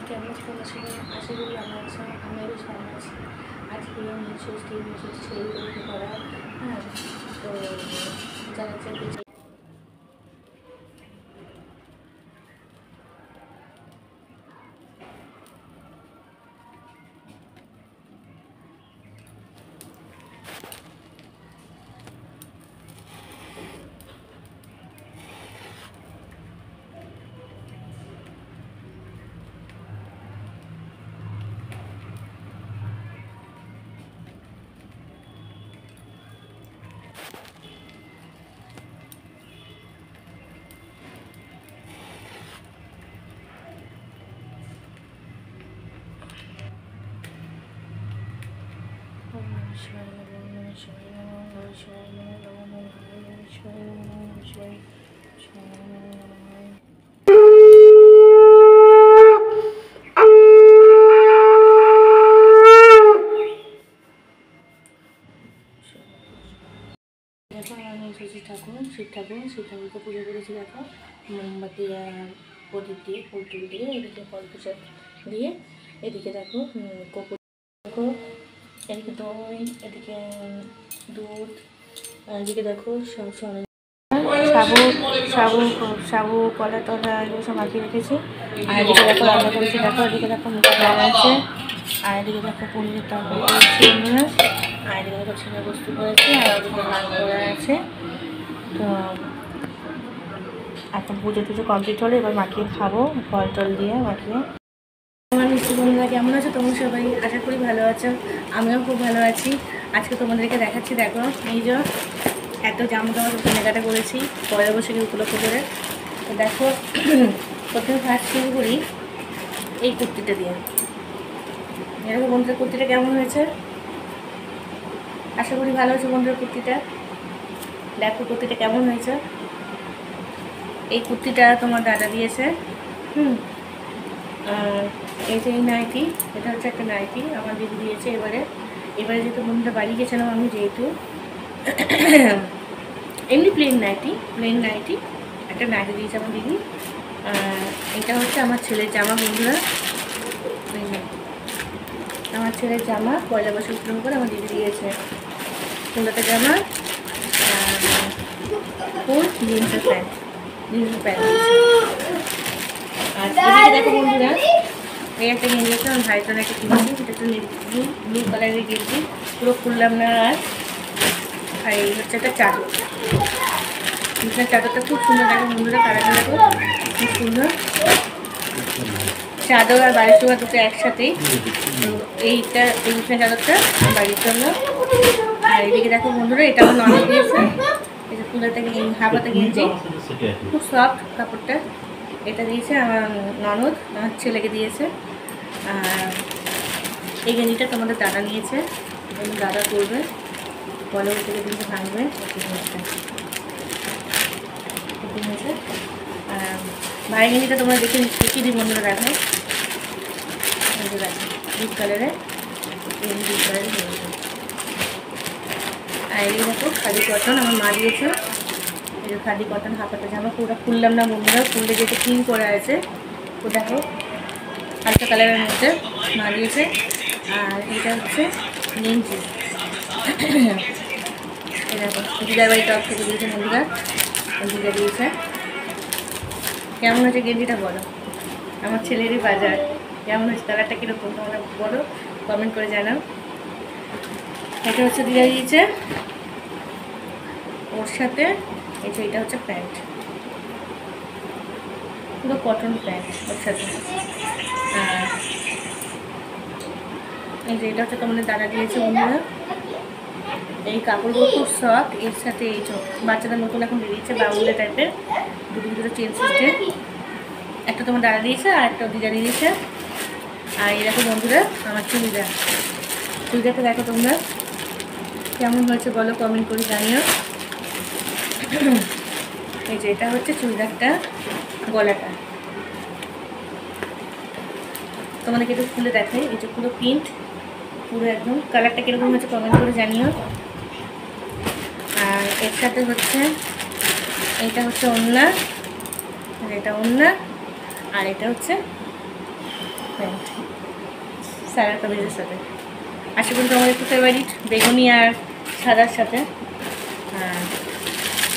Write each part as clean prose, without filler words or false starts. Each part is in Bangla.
কেমন আছি তোমার সঙ্গে আশা করি আমার সঙ্গে আমি বেশ ভালো আছি। আজকে নিউজ ছেড়ে করা, হ্যাঁ, তো যারা চাইতে শিব ঠাকুরকে পুজো করেছি। দেখো মোমবাতি আর প্রদীপ দিয়ে ফুল টুল দিয়ে এদিকে ফল প্রসাদ দিয়ে, এদিকে দেখো কপুর, দেখো এদিকে দই, এদিকে দুধ, আর এদিকে দেখো সব সাবু কলা টলা এগুলো সব মাখিয়ে রেখেছি। আর এদিকে দেখো রান্না করেছি, দেখো এদিকে দেখো মুখে ডাল আছে, আর এদিকে দেখো পনিরের তরকারি করেছি আমরা, আর এদিকে দেখো ছেলে বস্তু করেছি, আর এদিকে লাল করা আছে। তো এখন পুজো টুজো কমপ্লিট হলো, এবার মাখিয়ে খাবো ফল টল দিয়ে মাখিয়ে। আমার মিষ্টি বন্ধুরা কেমন আছো তোমরা সবাই? আশা করি ভালো আছো, আমিও খুব ভালো আছি। আজকে তোমাদেরকে দেখাচ্ছি, দেখো এই যে এত জামা কাপড় কেনাকাটা করেছি পয়লা বৈশাখী উপলক্ষ করে। তো দেখো প্রথমে ফার্স্ট শুরু করি এই কুর্তিটা দিয়ে। এরকম বন্ধুদের কুর্তিটা কেমন হয়েছে? আশা করি ভালো হয়েছে বন্ধুদের কুর্তিটা। দেখো কুর্তিটা কেমন হয়েছে। এই কুর্তিটা তোমার দাদা দিয়েছে। এই যে এই নাইটি, এটা হচ্ছে একটা নাইটি আমার দিদি দিয়েছে। এবারে যেহেতু বন্ধুটা বাড়ি গেছিলাম আমি, যেহেতু এমনি প্লেন নাইটি একটা নাইটি দিয়েছে আমার দিদি। এটা হচ্ছে আমার ছেলের জামা বন্ধুরা, আমার ছেলের জামা পয়লা বৈশাখ উপলক্ষ করে আমার দিদি দিয়েছে। কলকাতা জামা, ফুল জিন্সের প্যান্ট আর এদিকে দেখো বন্ধুরা এই একটা গেঞ্জি আছে আমার ভাইয়ের জন্য একটা কিনেছি, সেটা একটু ব্লু কালারের গেঞ্জি, পুরো খুললাম না। আর এই হচ্ছে একটা চাদর, চাদরটা খুব সুন্দর। দেখো বন্ধুরা কালারটা দেখো খুব সুন্দর। চাদর আর বাড়ির জন্য দুটো একসাথেই। এইটা এই চাদরটা বাড়ির জন্য। আর এদিকে দেখো বন্ধুরা এটা আমার ননদ দিয়েছে, এই যে ফুলাতে হাফাতে গেঞ্জি, খুব সফট কাপড়টা। এটা দিয়েছে আমার ননদ, আমার ছেলেকে দিয়েছে। আর এই গেঞ্জিটা তোমাদের দাদা নিয়েছে, দাদা করবে পয়লা বৈশাখের দিনকে ভাঙবে হয়েছে। আর ভাই গেঞ্জিটা তোমরা দেখিয়ে দিই বন্ধুরা, দেখো দুধ কালারের গেঞ্জি। আর এই দেখো খাদি কটন আমার মা দিয়েছে, এই যে খাদি কটন হাফাটা জামা, পুরো খুললাম না বন্ধুরা, খুললে যেহেতু ক্লিন করা আছে। তো দেখো হালকা কালারের মধ্যে মা দিয়েছে। আর এটা হচ্ছে গেঞ্জি, এই দেখো দিদার বাড়ি টপ থেকে দিয়েছে বন্ধুরা, দিদা দিয়েছে। কেমন হয়েছে গেঞ্জিটা বলো? আমার ছেলেরই বাজার, কেমন হয়েছে, কালারটা কীরকম তোমরা বলো, কমেন্ট করে জানাও। এটা হচ্ছে দিদা দিয়েছে, ওর সাথে এই যে এটা হচ্ছে প্যান্ট, পুরো কটন প্যান্ট ওর সাথে। আর এই যে এটা হচ্ছে তোমাদের দাদা দিয়েছে বন্ধুরা। এই কাপড়গুলো খুব সফট, এর সাথে এই যে বাচ্চাদের নতুন এখন বেরিয়েছে বাউলে টাইপের, দুটো চেন সিস্টেম, একটা তোমার দাদা দিয়েছে আর একটা দিদা দিয়েছে। আর এই দেখো বন্ধুরা আমার চুড়িদারটা দেখো তোমরা কেমন হয়েছে বলো, কমেন্ট করে জানিও। এই যে এটা হচ্ছে চুড়িদারটা, গলাটা তোমাদেরকে একটু খুলে দেখাই। এই যে পুরো প্রিন্ট, পুরো একদম কালারটা কীরকম হয়েছে কমেন্ট করে জানিও। আর এর সাথে হচ্ছে এটা হচ্ছে ওড়না, আর এটা ওড়না, আর এটা হচ্ছে প্যান্ট সারার কামিজের সাথে। আশা করি তোমার একটু ফেভারিট বেগুনি আর সাদার সাথে।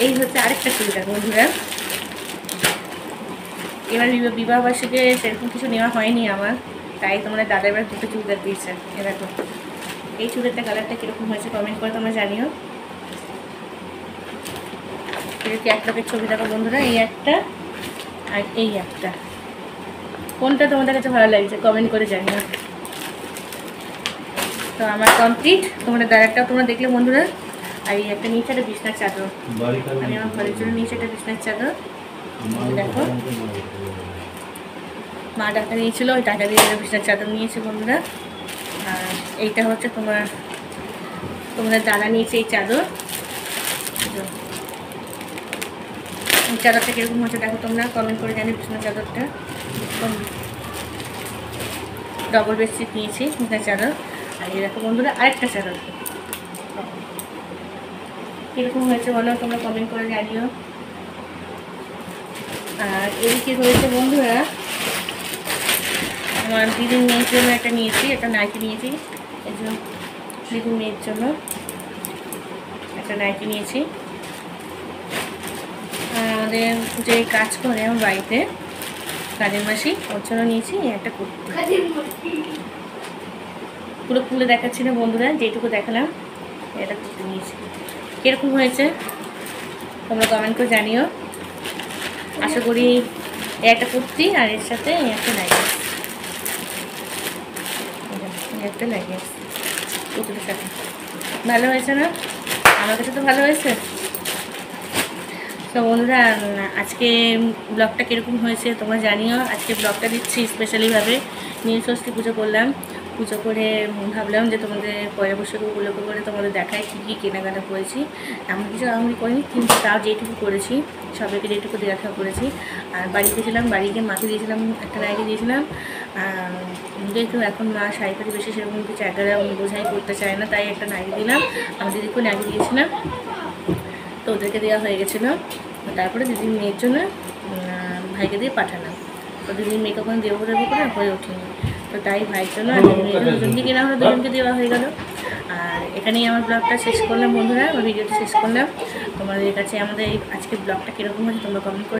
এই হচ্ছে আরেকটা চুড়িদার বন্ধুরা। এবার বিবাহবার্ষিকে সেরকম কিছু নেওয়া হয়নি আমার, তাই তোমরা দাদা এবার দুটো চুড়িদার দিয়েছে। এরকম এই চুড়িদারটা কালারটা কীরকম হয়েছে কমেন্ট করে তোমরা জানিও। এরকম এক লোকের ছবি দেখো বন্ধুরা, এই একটা আর এই একটা, কোনটা তোমাদের কাছে ভালো লাগছে কমেন্ট করে জানিও। তো আমার কমপ্লিট, তোমাদের দাদারটাও তোমরা দেখলে বন্ধুরা। আর এই একটা নিচে একটা বিছনার চাদর, আমি আমার ঘরের জন্য নিচে একটা বিছনার চাদর। দেখো মা টাকা নিয়েছিল, ওই টাকা দিয়ে বিছনার চাদর নিয়েছে বন্ধুরা। আর এইটা হচ্ছে তোমাদের দাদা নিয়েছে এই চাদর। এই চাদরটা কীরকম হচ্ছে দেখো তোমরা কমেন্ট করে জানি। বিছনার চাদরটা ডবল বেডশিট নিয়েছি বিছনার চাদর। আর এই দেখো বন্ধুরা আরেকটা চাদর কীরকম হয়েছে বলো তোমরা কমেন্ট করে জানিও। আর এদিকে হয়েছে বন্ধুরা আমার দিদির মেয়ের জন্য একটা নিয়েছি, একটা নাইটি নিয়েছি। এই জন্য দিদির মেয়ের জন্য একটা নাইটি নিয়েছি। আমাদের যে কাজ করে আমার বাড়িতে কাজের মাসি, ওর জন্য নিয়েছি একটা কুর্তি। পুরো খুলে দেখাচ্ছি না বন্ধুরা, যেটুকু দেখালাম এটা কুর্তি নিয়েছি। কীরকম হয়েছে তোমরা কমেন্ট করে জানিও। আশা করি একটা কুর্তি আর এর সাথে একটা নাইটি, একটা নাইটি কুর্তির সাথে ভালো হয়েছে না? আমার কাছে তো ভালো হয়েছে। তো বন্ধুরা আজকে ব্লগটা কীরকম হয়েছে তোমরা জানিও। আজকে ব্লগটা দিচ্ছি স্পেশালিভাবে। নীলষষ্ঠী পুজো করলাম, পুজো করে ভাবলাম যে তোমাদের পয়লা বৈশাখ উপলক্ষ করে তোমাদের দেখায় কী কী কেনাকাটা করেছি। এমন কিছু আমি করিনি, কিন্তু তাও যেটুকু করেছি সবাইকে যেটুকু দেখা করেছি। আর বাড়িতে ছিলাম, বাড়িতে মাকে দিয়েছিলাম একটা নাইটি দিয়েছিলাম। যেহেতু এখন মা শাড়ি ফাড়ি বেশি সেরকম কিছু একেবারে বোঝাই করতে চায় না, তাই একটা নাইটি দিলাম। আমার দিদিকেও নাইটি দিয়েছিলাম, তো ওদেরকে দেওয়া হয়ে গেছিলো। তারপরে দিদির মেয়ের জন্য ভাইকে দিয়ে পাঠালাম। তো দিদির মেয়েকে ওখানে দেবো করে হয়ে ওঠেনি, তো তাই ভাইয়ের জন্য আর দিদির মেয়ের দুজনকে কেনা হলো, দুজনকে দেওয়া হয়ে গেলো। আর এখানেই আমার ব্লগটা শেষ করলাম বন্ধুরা, আমার ভিডিওটা শেষ করলাম। তোমাদের কাছে আমাদের আজকের ব্লগটা কীরকম হয়েছে তোমরা কমেন্ট করে